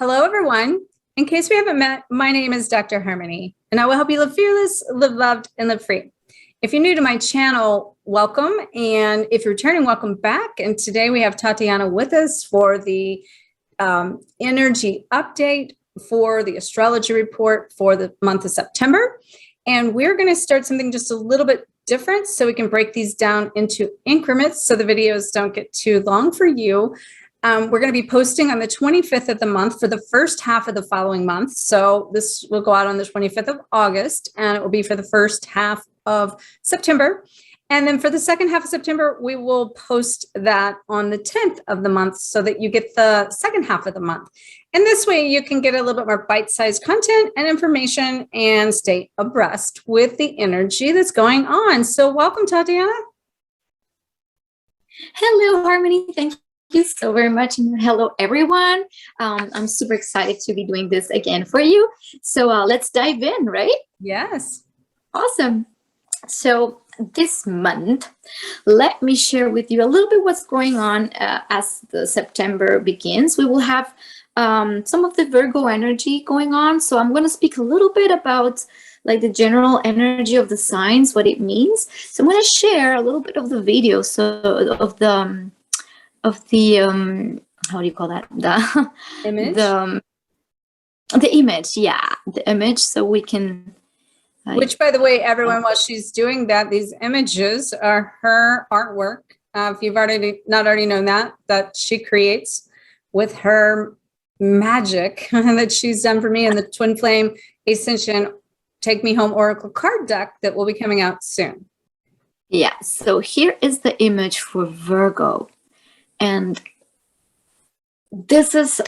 Hello, everyone. In case we haven't met, my name is Dr. Harmony, and I will help you live fearless, live loved, and live free. If you're new to my channel, welcome. And if you're returning, welcome back. And today we have Tatiana with us for the energy update for the astrology report for the month of September. And we're going to start something just a little bit different so we can break these down into increments so the videos don't get too long for you. We're going to be posting on the 25th of the month for the first half of the following month. So this will go out on the 25th of August, and it will be for the first half of September. And then for the second half of September, we will post that on the 10th of the month so that you get the second half of the month. And this way you can get a little bit more bite-sized content and information and stay abreast with the energy that's going on. So welcome, Tatiana. Hello, Harmony. Thank you so very much. And hello, everyone. I'm super excited to be doing this again for you. So let's dive in, right? Yes. Awesome. So this month, let me share with you a little bit what's going on as the September begins. We will have some of the Virgo energy going on. So I'm going to speak a little bit about like the general energy of the signs, what it means. So I'm going to share a little bit of the video. So of the how do you call that? The image. The image, yeah, the image, so we can. Which, by the way, everyone, while she's doing that, these images are her artwork. If you've not already known that she creates with her magic that she's done for me in the Twin Flame Ascension Take Me Home Oracle card deck that will be coming out soon. Yeah, so here is the image for Virgo. And this is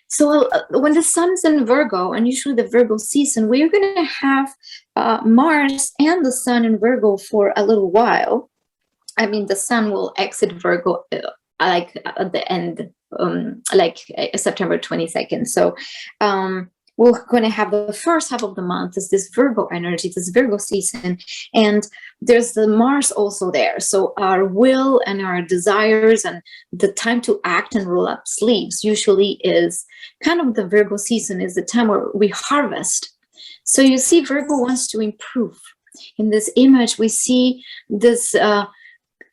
so when the sun's in Virgo, and usually the Virgo season, we're going to have Mars and the sun in Virgo for a little while. I mean, the sun will exit Virgo like at the end, September 22nd. So we're going to have the first half of the month is this Virgo energy, this Virgo season, and there's the Mars also there. So our will and our desires and the time to act and roll up sleeves usually is kind of the Virgo season, is the time where we harvest. So you see, Virgo wants to improve. In this image, we see this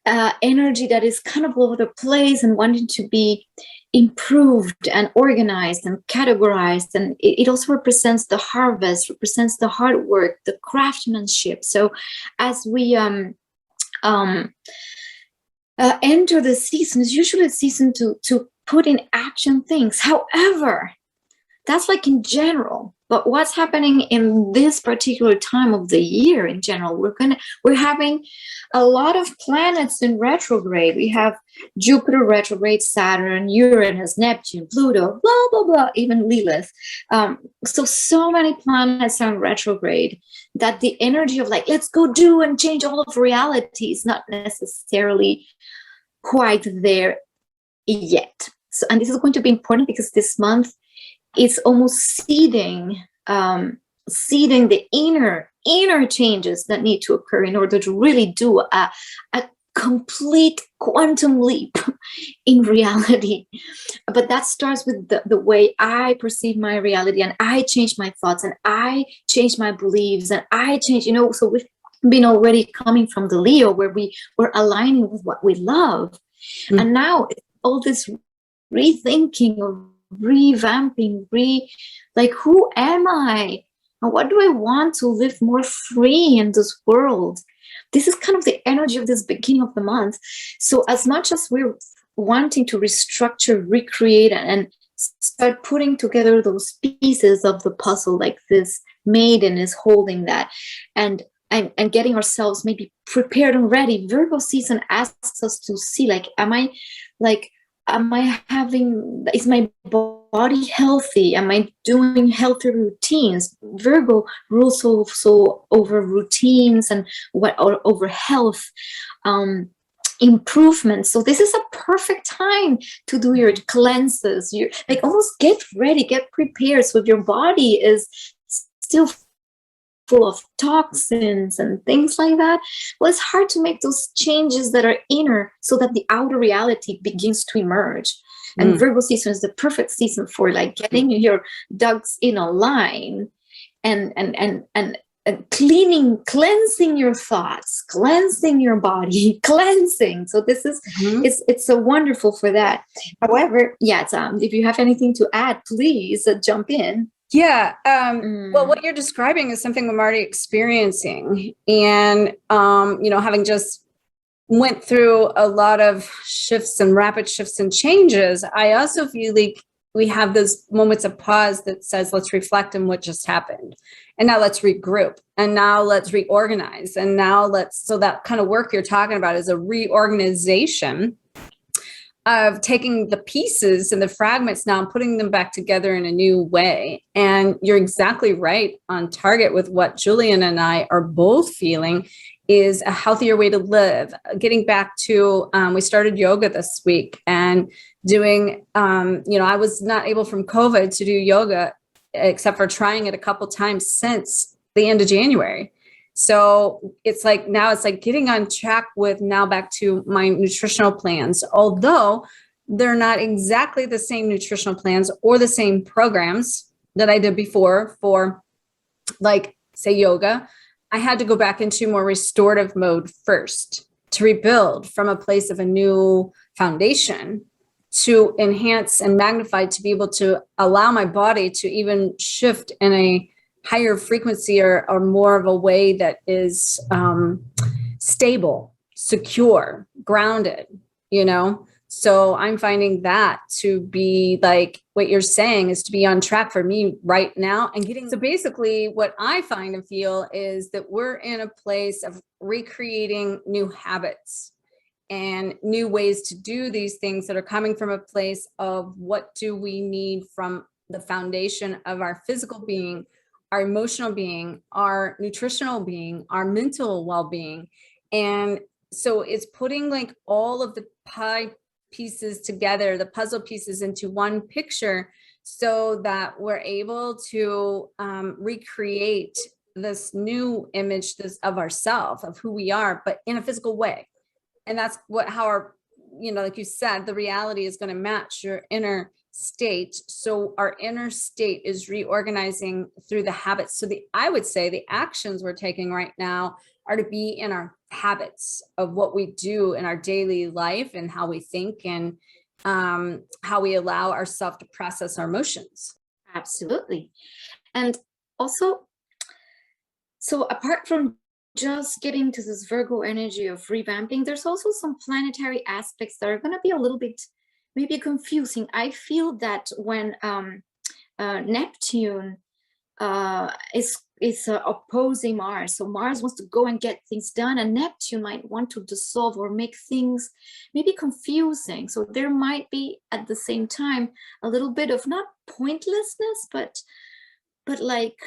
energy that is kind of all over the place and wanting to be improved and organized and categorized, and it also represents the harvest, represents the hard work, the craftsmanship. So as we enter the season, it's usually a season to put in action things. However, that's like in general, but what's happening in this particular time of the year in general, we're having a lot of planets in retrograde. We have Jupiter retrograde, Saturn, Uranus, Neptune, Pluto, blah, blah, blah, even Lilith. So many planets are in retrograde that the energy of like, let's go do and change all of reality is not necessarily quite there yet. So, and this is going to be important because this month, it's almost seeding the inner changes that need to occur in order to really do a complete quantum leap in reality. But that starts with the way I perceive my reality, and I change my thoughts, and I change my beliefs, and I change, so we've been already coming from the Leo where we're aligning with what we love. Mm-hmm. And now all this rethinking of revamping, who am I? And what do I want to live more free in this world? This is kind of the energy of this beginning of the month. So as much as we're wanting to restructure, recreate, and start putting together those pieces of the puzzle, like this maiden is holding that, and getting ourselves maybe prepared and ready, Virgo season asks us to see, is my body healthy? Am I doing healthy routines? Virgo rules so over routines and over health, improvement. So this is a perfect time to do your cleanses. You almost get ready, get prepared. So your body is still full of toxins and things like that. Well, it's hard to make those changes that are inner so that the outer reality begins to emerge. And Virgo season is the perfect season for like getting your ducks in a line and cleansing your thoughts, cleansing your body, cleansing. So this is it's so wonderful for that. However, yeah, if you have anything to add, please jump in. Yeah. Well, what you're describing is something I'm already experiencing, and having just went through a lot of shifts and rapid shifts and changes, I also feel like we have those moments of pause that says, let's reflect on what just happened. And now let's regroup. And now let's reorganize. And now so that kind of work you're talking about is a reorganization of taking the pieces and the fragments now and putting them back together in a new way. And you're exactly right on target with what Julian and I are both feeling is a healthier way to live. Getting back to, we started yoga this week and doing, I was not able from COVID to do yoga, except for trying it a couple times since the end of January. So it's like, now it's like getting on track with now back to my nutritional plans, although they're not exactly the same nutritional plans or the same programs that I did before for, like, say, yoga. I had to go back into more restorative mode first to rebuild from a place of a new foundation to enhance and magnify, to be able to allow my body to even shift in a higher frequency or more of a way that is stable, secure, grounded, So I'm finding that to be like what you're saying is to be on track for me right now and getting. So basically what I find and feel is that we're in a place of recreating new habits and new ways to do these things that are coming from a place of what do we need from the foundation of our physical being, our emotional being, our nutritional being, our mental well-being. And so it's putting like all of the pie pieces together, the puzzle pieces into one picture, so that we're able to recreate this new image of ourselves, of who we are, but in a physical way. And that's how our, like you said, the reality is going to match your inner state. So our inner state is reorganizing through the habits. So I would say the actions we're taking right now are to be in our habits of what we do in our daily life and how we think and how we allow ourselves to process our emotions. Absolutely. And also, so apart from just getting to this Virgo energy of revamping, there's also some planetary aspects that are going to be a little bit maybe confusing. I feel that when Neptune is opposing Mars, so Mars wants to go and get things done, and Neptune might want to dissolve or make things maybe confusing. So there might be at the same time a little bit of not pointlessness, but like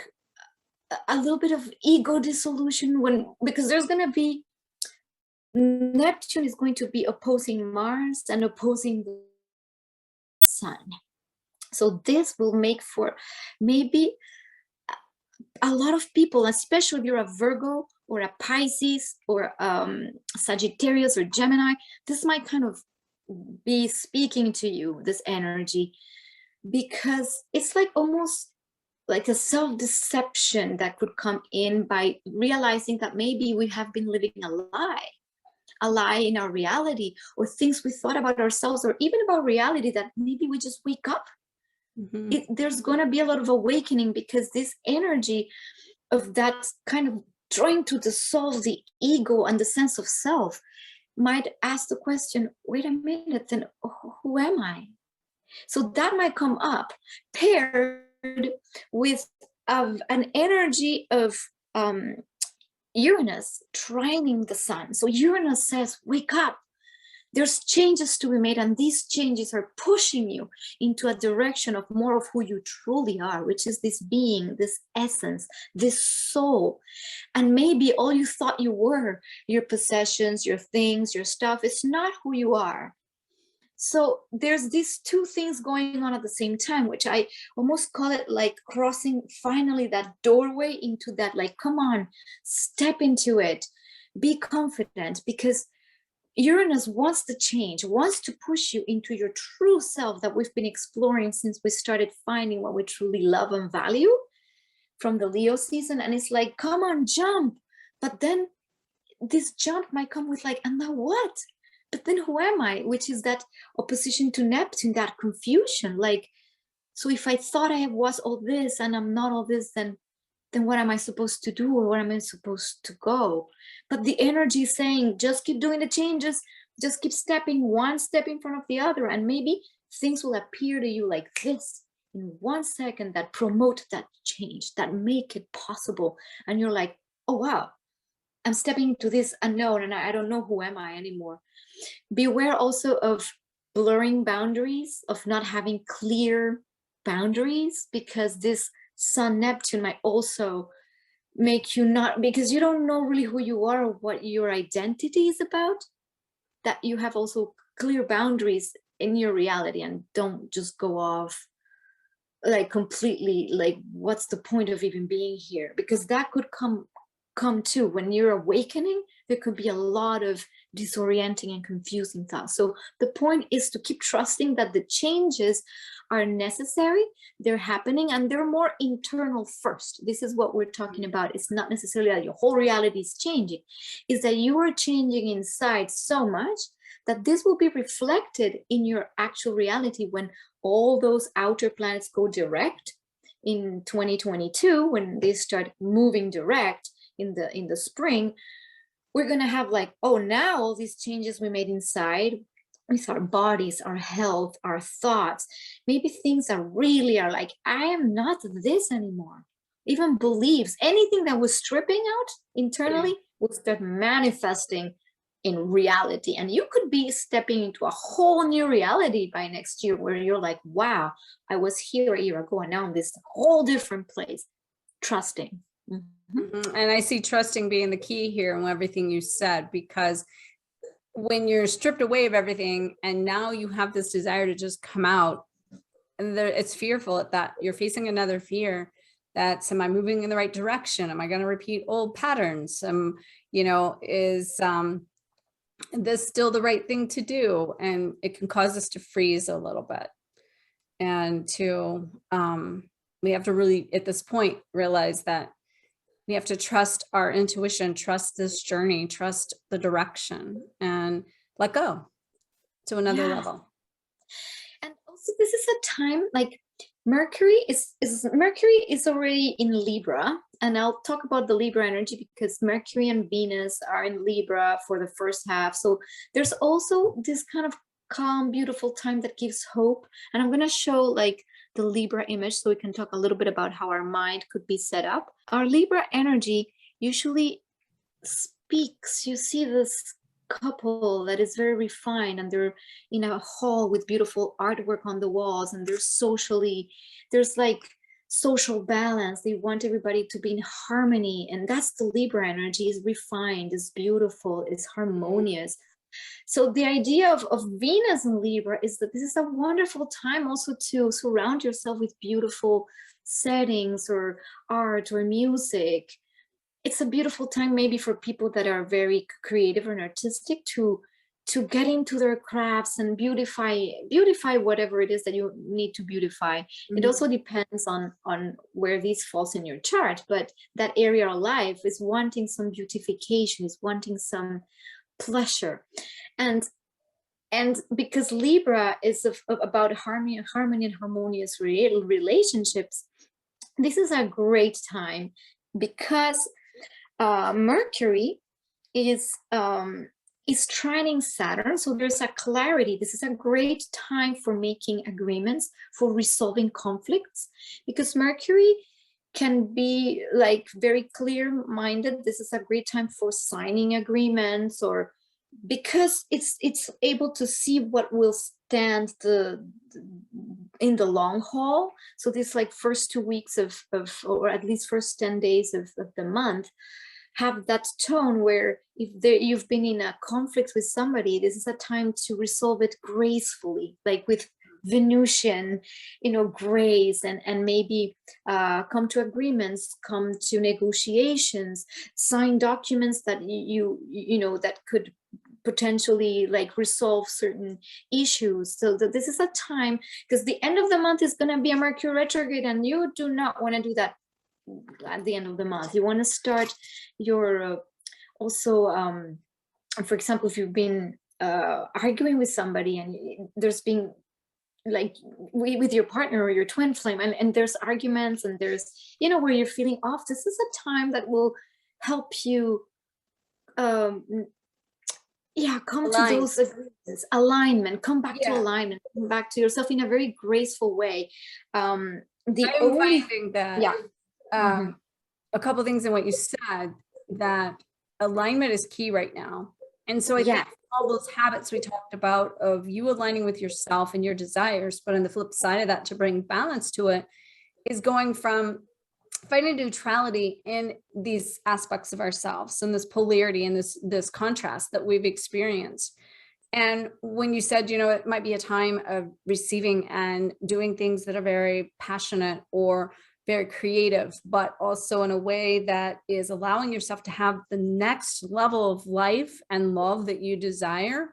a little bit of ego dissolution, because there's going to be Neptune is going to be opposing Mars and opposing the Sun. So this will make for maybe a lot of people, especially if you're a Virgo or a Pisces or Sagittarius or Gemini, this might kind of be speaking to you, this energy, because it's like almost like a self-deception that could come in by realizing that maybe we have been living a lie in our reality, or things we thought about ourselves, or even about reality that maybe we just wake up. There's going to be a lot of awakening, because this energy of that kind of trying to dissolve the ego and the sense of self might ask the question, wait a minute, then who am I? So that might come up paired with an energy of Uranus trining the Sun. So Uranus says, wake up. There's changes to be made, and these changes are pushing you into a direction of more of who you truly are, which is this being, this essence, this soul. And maybe all you thought you were, your possessions, your things, your stuff, it's not who you are. So there's these two things going on at the same time, which I almost call it like crossing finally that doorway into that, like, come on, step into it, be confident, because Uranus wants to change, wants to push you into your true self that we've been exploring since we started finding what we truly love and value from the Leo season. And it's like, come on, jump. But then this jump might come with like, and now what? But then who am I? Which is that opposition to Neptune, that confusion. Like, so if I thought I was all this and I'm not all this, then what am I supposed to do, or where am I supposed to go? But the energy is saying, just keep doing the changes, just keep stepping one step in front of the other, and maybe things will appear to you like this in 1 second that promote that change, that make it possible. And you're like, oh wow, I'm stepping into this unknown, and I don't know who am I anymore. Beware also of blurring boundaries, of not having clear boundaries, because this Sun Neptune might also make you not, because you don't know really who you are or what your identity is about, that you have also clear boundaries in your reality and don't just go off like completely, like, what's the point of even being here? Because that could come too when you're awakening. There could be a lot of disorienting and confusing thoughts. So the point is to keep trusting that the changes are necessary, they're happening, and they're more internal first. This is what we're talking about. It's not necessarily that your whole reality is changing, is that you are changing inside so much that this will be reflected in your actual reality when all those outer planets go direct in 2022, when they start moving direct in the spring. We're going to have like, oh, now all these changes we made inside with our bodies, our health, our thoughts, maybe things that really are like, I am not this anymore. Even beliefs, anything that was stripping out internally will start manifesting in reality. And you could be stepping into a whole new reality by next year where you're like, wow, I was here a year ago and now I'm this whole different place. Trusting. And I see trusting being the key here in everything you said, because when you're stripped away of everything and now you have this desire to just come out, and it's fearful at that you're facing another fear. That's, am I moving in the right direction? Am I going to repeat old patterns? Is this still the right thing to do? And it can cause us to freeze a little bit. And we have to really, at this point, realize that we have to trust our intuition, trust this journey, trust the direction, and let go to another level. And also, this is a time like Mercury is already in Libra, and I'll talk about the Libra energy because Mercury and Venus are in Libra for the first half. So there's also this kind of calm, beautiful time that gives hope. And I'm going to show like the Libra image so we can talk a little bit about how our mind could be set up. Our Libra energy usually speaks. You see this couple that is very refined, and they're in a hall with beautiful artwork on the walls, and there's like social balance. They want everybody to be in harmony, and that's the Libra energy. Is refined, is beautiful, is harmonious. So the idea of Venus in Libra is that this is a wonderful time also to surround yourself with beautiful settings or art or music. It's a beautiful time maybe for people that are very creative and artistic to get into their crafts and beautify whatever it is that you need to beautify. Mm-hmm. It also depends on where this falls in your chart, but that area of life is wanting some beautification, is wanting some pleasure. And because Libra is about harmony and harmonious relationships, this is a great time because Mercury is trining Saturn, so there's a clarity. This is a great time for making agreements, for resolving conflicts, because Mercury can be like very clear-minded. This is a great time for signing agreements, or because it's able to see what will stand in the long haul. So this like first 2 weeks of or at least first 10 days of the month, have that tone where you've been in a conflict with somebody, this is a time to resolve it gracefully, like with Venusian, grace, and maybe come to agreements, come to negotiations, sign documents that that could potentially like resolve certain issues. So that this is a time, because the end of the month is going to be a Mercury retrograde, and you do not want to do that at the end of the month. You want to start your also for example, if you've been arguing with somebody and there's been like with your partner or your twin flame, and there's arguments, and there's where you're feeling off, this is a time that will help you come to those agreements, alignment, come back to alignment, come back to yourself in a very graceful way. I'm finding that a couple things in what you said, that alignment is key right now. And so I think all those habits we talked about of you aligning with yourself and your desires, but on the flip side of that, to bring balance to it, is going from finding neutrality in these aspects of ourselves and this polarity and this contrast that we've experienced. And when you said, it might be a time of receiving and doing things that are very passionate or very creative, but also in a way that is allowing yourself to have the next level of life and love that you desire.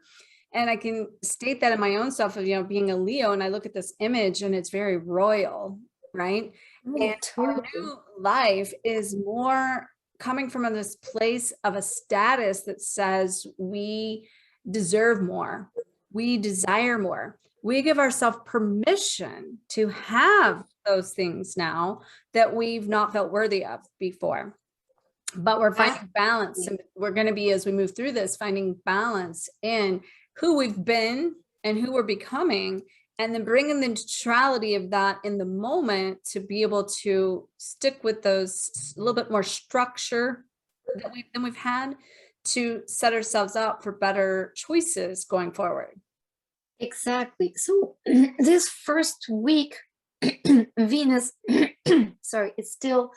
And I can state that in my own self of, being a Leo, and I look at this image and it's very royal, right? And our new life is more coming from this place of a status that says we deserve more, we desire more. We give ourselves permission to have those things now that we've not felt worthy of before. But we're finding balance, and we're going to be, as we move through this, finding balance in who we've been and who we're becoming, and then bringing the neutrality of that in the moment to be able to stick with those a little bit more structure than we've had, to set ourselves up for better choices going forward. Exactly. So this first week, Venus, sorry, it's still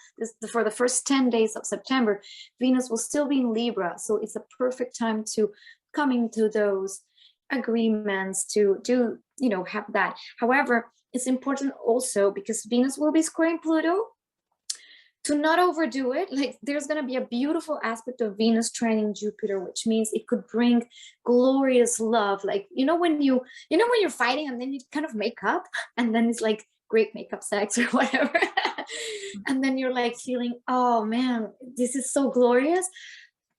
for the first 10 days of September, Venus will still be in Libra. So it's a perfect time to come into those agreements, to have that. However, it's important also, because Venus will be squaring Pluto, to not overdo it. Like, there's going to be a beautiful aspect of Venus trining Jupiter, which means it could bring glorious love. Like, when you're fighting and then you kind of make up, and then it's like great makeup sex or whatever. And then you're like feeling, oh man, this is so glorious.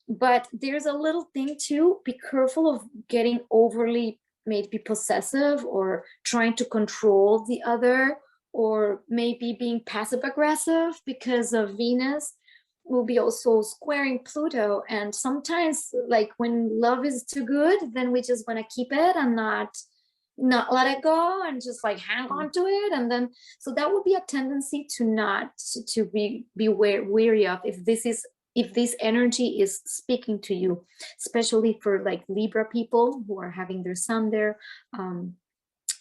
But there's a little thing too, be careful of getting overly maybe possessive or trying to control the other, or maybe being passive aggressive, because of Venus will be also squaring Pluto. And sometimes, like, when love is too good, then we just want to keep it and not let it go and just like hang on to it. And then, so that would be a tendency to be wary of, if this energy is speaking to you, especially for like Libra people who are having their sun there,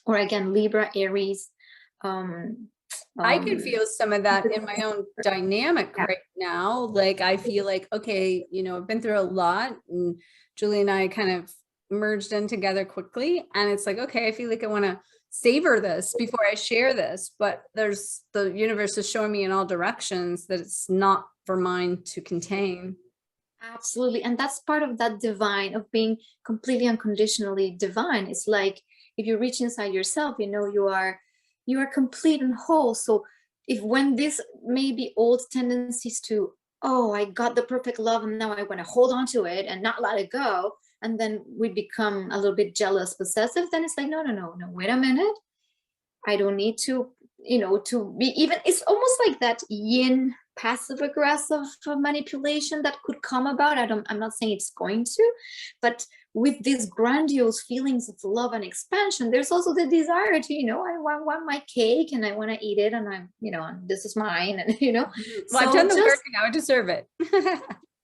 or again, Libra, Aries. I could feel some of that in my own dynamic right now. Like, I feel like, okay, I've been through a lot, and Julie and I kind of merged in together quickly. And it's like, okay, I feel like I want to savor this before I share this, but the universe is showing me in all directions that it's not for mine to contain. Absolutely. And that's part of that divine, of being completely unconditionally divine. It's like, if you reach inside yourself, you are complete and whole. So when this maybe old tendencies to, oh, I got the perfect love and now I want to hold on to it and not let it go, and then we become a little bit jealous, possessive, then it's like, no, wait a minute. I don't need to, to be even, it's almost like that yin passive aggressive manipulation that could come about. I'm not saying it's going to, but with these grandiose feelings of love and expansion, there's also the desire to, I want my cake and I want to eat it, and I'm, this is mine, and Well, I've done the work and now I deserve it.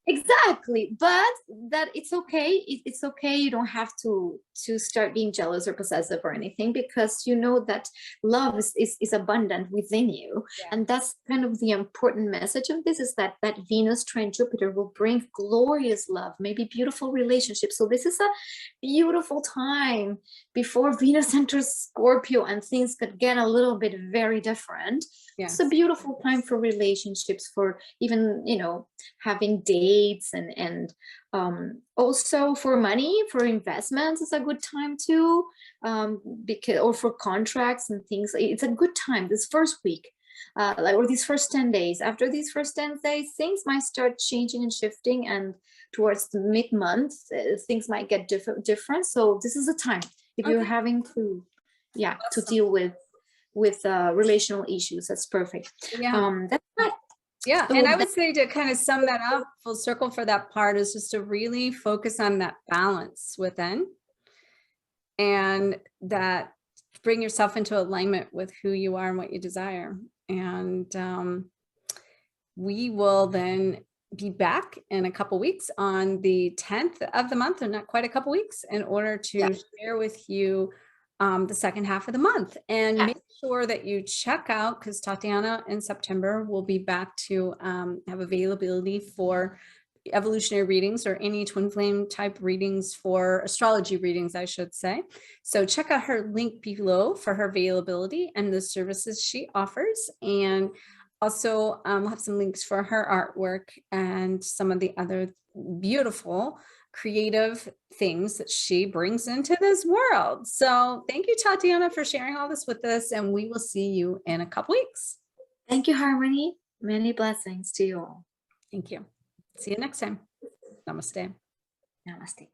Exactly, but that it's okay. It's okay. You don't have to start being jealous or possessive or anything, because you know that love is abundant within you, Yeah. and that's kind of the important message of this, is that Venus trine Jupiter will bring glorious love, maybe beautiful relationships. So this is a beautiful time before Venus enters Scorpio, and things could get a little bit very different. It's a Yes. beautiful time for relationships, for even, having dates, and also for money, for investments is a good time too, because, or for contracts and things. It's a good time this first week, or these first 10 days. After these first 10 days, things might start changing and shifting, and towards the mid-month, things might get different. So this is the time, if you're Okay. having to Awesome. deal with relational issues. That's perfect. Yeah. That's that. Yeah. So And I would say, to kind of sum that up, full circle for that part, is just to really focus on that balance within, and that bring yourself into alignment with who you are and what you desire. And we will then be back in a couple weeks on the 10th of the month, or not quite a couple weeks, in order to share with you the second half of the month. And make sure that you check out, because Tatiana in September will be back to have availability for evolutionary readings, or any twin flame type readings, for astrology readings, I should say. So check out her link below for her availability and the services she offers. And also, we'll have some links for her artwork and some of the other beautiful creative things that she brings into this world. So thank you, Tatiana, for sharing all this with us, and we will see you in a couple weeks. thank you, Harmony. Many blessings to you all. Thank you. See you next time. Namaste. Namaste.